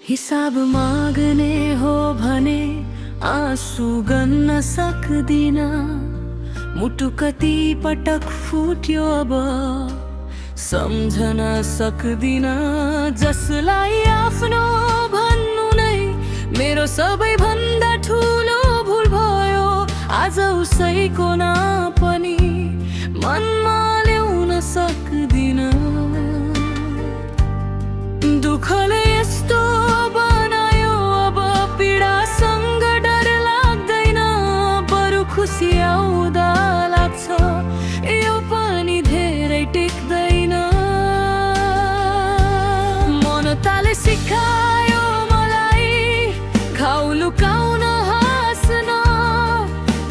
हिसाब माग्ने हो भने आँसु गन्न सक्दिन। मुटु कति पटक फुट्यो अब सम्झन सक्दिन। जसलाई आफ्नो भन्नु नै मेरो सबैभन्दा ठुलो भुल भयो। आज उसैको नाम पनि मनमा ल्याउन सक्दिन। दुःखले यस्तो बनायो अब पीडासँग डर लाग्दैन। बरु खुसी आउँदा लाग्छ यो पनि धेरै टिक्दैन। मनताले सिकायो मलाई घाउ लुकाउन हाँस्न।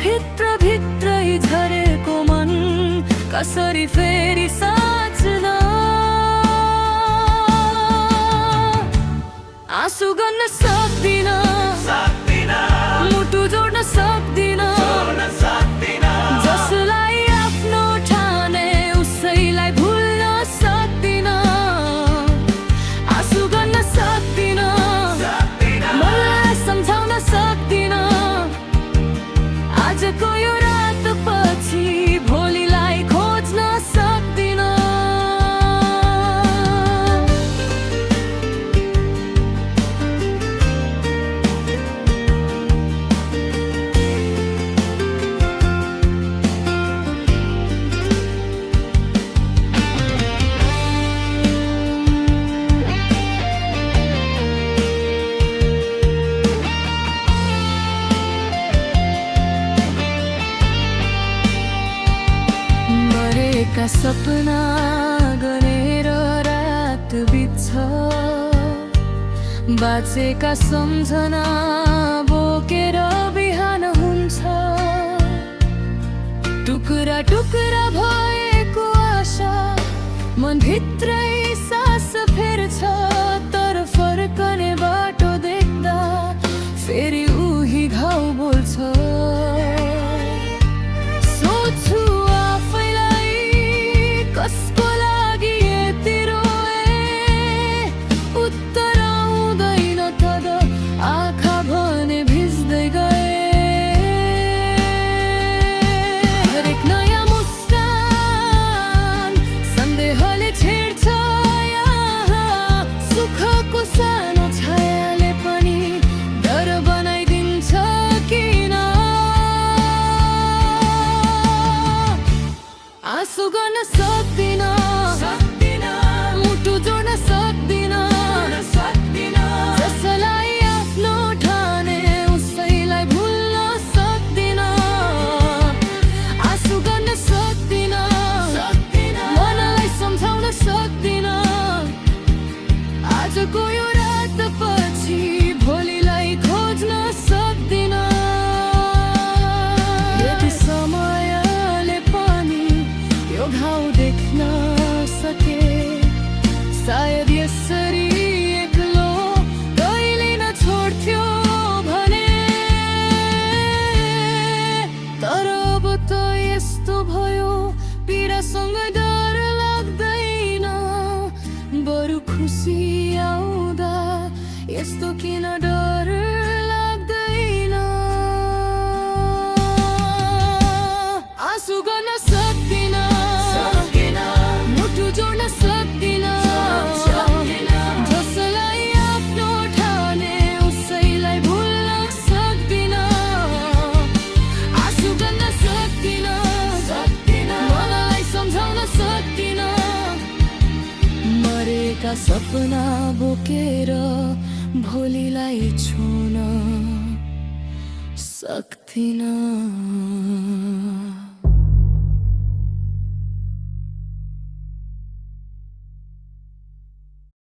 भित्र भित्रै झरेको मन कसरी फेरि साँच्न। आँसु गर्न सक्दिन, मुटु जोड्न सक्दिन। जसलाई आफ्नो ठाने उसैलाई भुल्न सक्दिन। आँसु गर्न सक्दिन, मलाई सम्झाउन सक्दिन। आजको यो रात पछि भोलिलाई खोज्न सक्दिन। मरेका सपना गरेर रात बित्छ। बाँचेका सम्झना बोकेर बिहान हुन्छ। टुक्रा टुक्रा भएको आशा मनभित्रै सास फेर्छ। तर फर्कने बाटो देख्दा फेरि उही घाउ बोल्छ। सोच्छु कसको लागि यति रोए। उत्तर आउँदैन तब आँखा भने भिज्दै गए। हरेक नयाँ मुस्कान सन्देहले छेड्छ यहाँ। सुखको सानो छायाले पनि डर बनाइदिन्छ किन। आँसु गर्न सक्दिन, मुटु जोड्न सक्दिन। जसलाई आफ्नो ठाने उसैलाई भुल्न सक्दिन। आँसु गर्न सक्दिन, मनलाई सम्झाउन सक्दिन। आजको यो रात पछि भोलिलाई खोज्न सक्दिन। यति समयले पनि यो घाउ देख्न सके। सायद यसरी एक्लो कहिले न छोड्थ्यो भने। तर अब त यस्तो भयो पीडासँग डर लाग्दैन। बरु खुसी आउँदा यस्तो किन डर लाग्दैन। आँसु गर्न सक्दिन, मुटु जोड्न सक्दिन। जसलाई आफ्नो ठाने उसैलाई भुल्न सक्दिन। आँसु गर्न सक्दिन, मलाई सम्झाउन सक्दिन। मरेका सपना बोकेर भोलिलाई छुन सक्दिन।